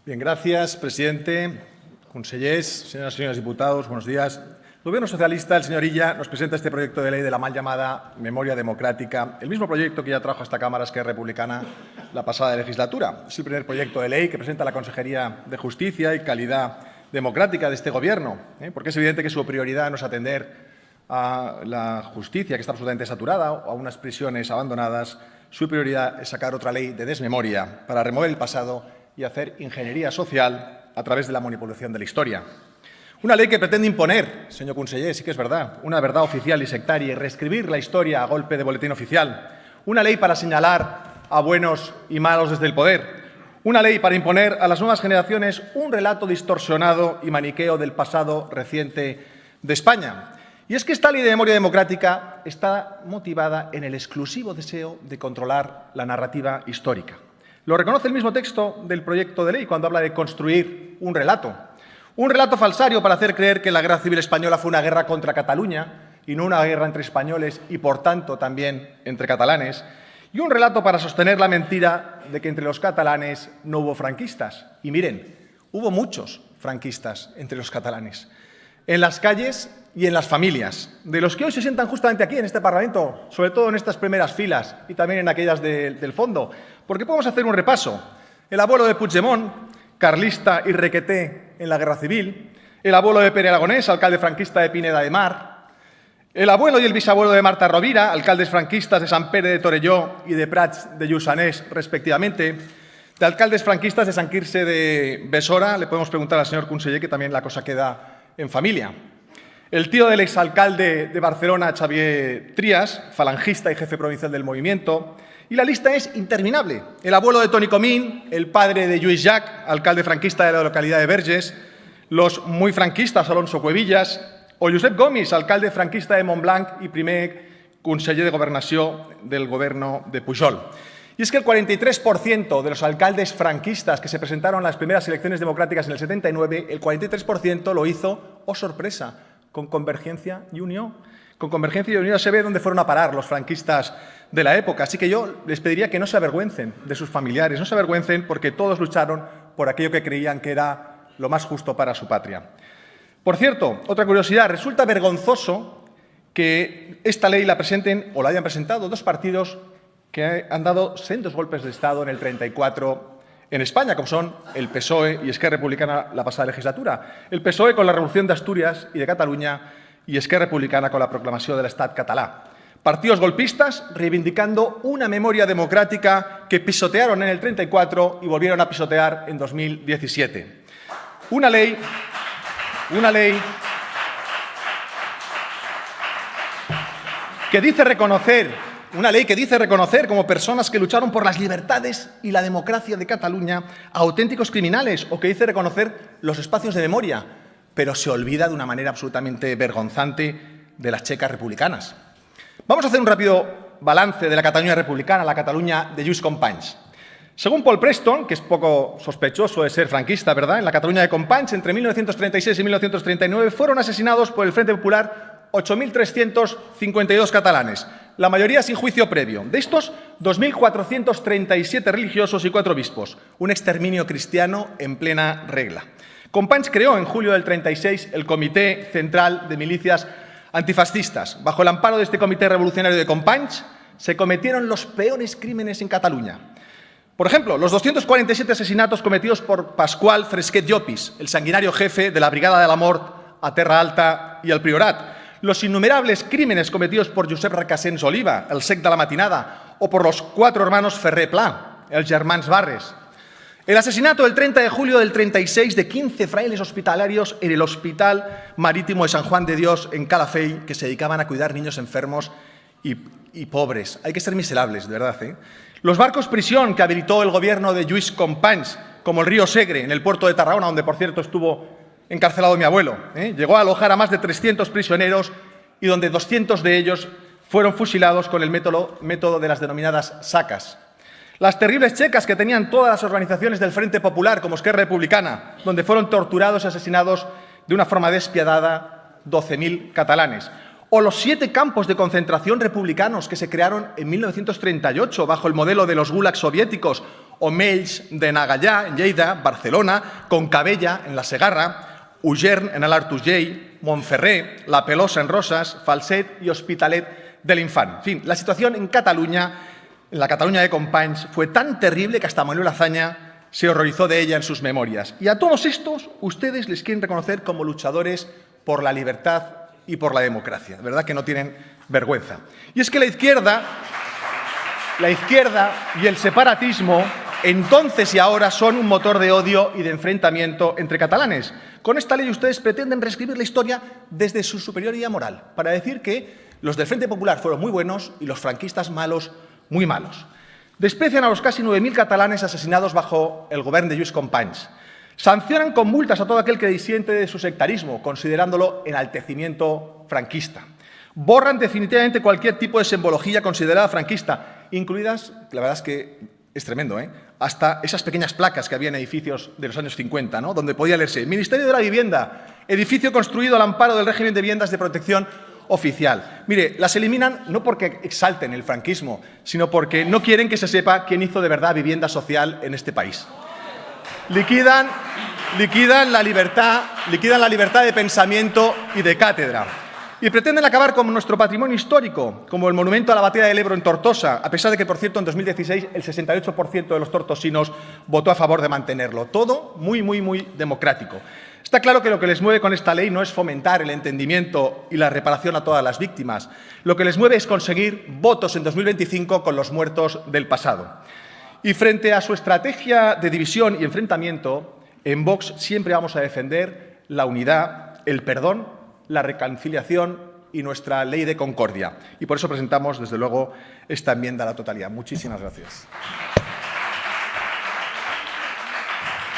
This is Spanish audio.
Bien, gracias, presidente, consellers, señoras y señores diputados, buenos días. El Gobierno socialista, el señor Illa, nos presenta este proyecto de ley de la mal llamada memoria democrática, el mismo proyecto que ya trajo a esta Cámara Esquerra Republicana la pasada legislatura. Es el primer proyecto de ley que presenta la Consejería de Justicia y Calidad Democrática de este Gobierno, porque es evidente que su prioridad no es atender a la justicia, que está absolutamente saturada, o a unas prisiones abandonadas. Su prioridad es sacar otra ley de desmemoria para remover el pasado y hacer ingeniería social a través de la manipulación de la historia. Una ley que pretende imponer, señor conseller, sí que es verdad, una verdad oficial y sectaria y reescribir la historia a golpe de boletín oficial. Una ley para señalar a buenos y malos desde el poder. Una ley para imponer a las nuevas generaciones un relato distorsionado y maniqueo del pasado reciente de España. Y es que esta ley de memoria democrática está motivada en el exclusivo deseo de controlar la narrativa histórica. Lo reconoce el mismo texto del proyecto de ley cuando habla de construir un relato falsario para hacer creer que la Guerra Civil Española fue una guerra contra Cataluña y no una guerra entre españoles y, por tanto, también entre catalanes, y un relato para sostener la mentira de que entre los catalanes no hubo franquistas. Y miren, hubo muchos franquistas entre los catalanes, en las calles y en las familias, de los que hoy se sientan justamente aquí en este Parlamento, sobre todo en estas primeras filas y también en aquellas del fondo, porque podemos hacer un repaso. El abuelo de Puigdemont, carlista y requeté en la Guerra Civil, el abuelo de Pere Aragonés, alcalde franquista de Pineda de Mar, el abuelo y el bisabuelo de Marta Rovira, alcaldes franquistas de Sant Pere de Torelló y de Prats de Lluçanès, respectivamente, de alcaldes franquistas de Sant Quirze de Besora. Le podemos preguntar al señor conseller, que también la cosa queda en familia. El tío del exalcalde de Barcelona, Xavier Trias, falangista y jefe provincial del movimiento. Y la lista es interminable. El abuelo de Toni Comín, el padre de Lluís Llach, alcalde franquista de la localidad de Verges, los muy franquistas Alonso Cuevillas, o Josep Gomis, alcalde franquista de Montblanc y primer conseller de Governació del gobierno de Pujol. Y es que el 43% de los alcaldes franquistas que se presentaron en las primeras elecciones democráticas en el 79, el 43% lo hizo, oh sorpresa, con Convergencia y Unió. Con Convergencia y Unió se ve dónde fueron a parar los franquistas de la época. Así que yo les pediría que no se avergüencen de sus familiares, no se avergüencen porque todos lucharon por aquello que creían que era lo más justo para su patria. Por cierto, otra curiosidad, resulta vergonzoso que esta ley la presenten o la hayan presentado dos partidos que han dado sendos golpes de Estado en el 34 en España, como son el PSOE y Esquerra Republicana la pasada legislatura. El PSOE con la Revolución de Asturias y de Cataluña y Esquerra Republicana con la proclamació de l'Estat català. Partidos golpistas reivindicando una memoria democrática que pisotearon en el 34 y volvieron a pisotear en 2017. Una ley que dice reconocer como personas que lucharon por las libertades y la democracia de Cataluña a auténticos criminales, o que dice reconocer los espacios de memoria, pero se olvida de una manera absolutamente vergonzante de las checas republicanas. Vamos a hacer un rápido balance de la Cataluña republicana, la Cataluña de Lluís Companys. Según Paul Preston, que es poco sospechoso de ser franquista, ¿verdad?, en la Cataluña de Companys, entre 1936 y 1939 fueron asesinados por el Frente Popular 8.352 catalanes, la mayoría sin juicio previo. De estos, 2.437 religiosos y 4 obispos. Un exterminio cristiano en plena regla. Companys creó en julio del 36 el Comité Central de Milicias Antifascistas. Bajo el amparo de este Comité Revolucionario de Companys se cometieron los peores crímenes en Cataluña. Por ejemplo, los 247 asesinatos cometidos por Pasqual Fresquet Llopis, el sanguinario jefe de la Brigada de la Mort a Terra Alta y al Priorat. Los innumerables crímenes cometidos por Josep Recasens Oliva, el Sec de la Matinada, o por los 4 hermanos Ferrer Pla, els germans Barres. El asesinato el 30 de julio del 36 de 15 frailes hospitalarios en el Hospital Marítimo de San Juan de Dios en Calafell, que se dedicaban a cuidar niños enfermos y pobres. Hay que ser miserables, de verdad, ¿eh? Los barcos prisión que habilitó el gobierno de Lluís Companys, como el río Segre, en el puerto de Tarragona, donde, por cierto, estuvo encarcelado mi abuelo. Llegó a alojar a más de 300 prisioneros y donde 200 de ellos fueron fusilados con el método de las denominadas sacas. Las terribles checas que tenían todas las organizaciones del Frente Popular, como Esquerra Republicana, donde fueron torturados y asesinados de una forma despiadada 12.000 catalanes. o los 7 campos de concentración republicanos que se crearon en 1938 bajo el modelo de los gulags soviéticos, Omells de Nagallá, en Lleida, Barcelona, Concabella, en la Segarra, Ugern, en l'Artugell, Montferrer, La Pelosa, en Rosas, Falset y Hospitalet de l'Infant. En fin, la situación en Cataluña, en la Cataluña de Companys, fue tan terrible que hasta Manuel Azaña se horrorizó de ella en sus memorias. Y a todos estos, ustedes les quieren reconocer como luchadores por la libertad y por la democracia. De verdad que no tienen vergüenza. Y es que la izquierda y el separatismo, entonces y ahora, son un motor de odio y de enfrentamiento entre catalanes. Con esta ley ustedes pretenden reescribir la historia desde su superioridad moral, para decir que los del Frente Popular fueron muy buenos y los franquistas malos, muy malos. Desprecian a los casi 9.000 catalanes asesinados bajo el gobierno de Lluís Companys. Sancionan con multas a todo aquel que disiente de su sectarismo, considerándolo enaltecimiento franquista. Borran definitivamente cualquier tipo de simbología considerada franquista, incluidas, la verdad es que es tremendo, hasta esas pequeñas placas que había en edificios de los años 50, ¿no?, donde podía leerse Ministerio de la Vivienda, edificio construido al amparo del régimen de viviendas de protección oficial. Mire, las eliminan no porque exalten el franquismo, sino porque no quieren que se sepa quién hizo de verdad vivienda social en este país. Liquidan la libertad de pensamiento y de cátedra. Y pretenden acabar con nuestro patrimonio histórico, como el monumento a la batalla del Ebro en Tortosa, a pesar de que, por cierto, en 2016 el 68% de los tortosinos votó a favor de mantenerlo. Todo muy, muy, muy democrático. Está claro que lo que les mueve con esta ley no es fomentar el entendimiento y la reparación a todas las víctimas. Lo que les mueve es conseguir votos en 2025 con los muertos del pasado. Y frente a su estrategia de división y enfrentamiento, en Vox siempre vamos a defender la unidad, el perdón, la reconciliación y nuestra ley de concordia. Y por eso presentamos, desde luego, esta enmienda a la totalidad. Muchísimas gracias.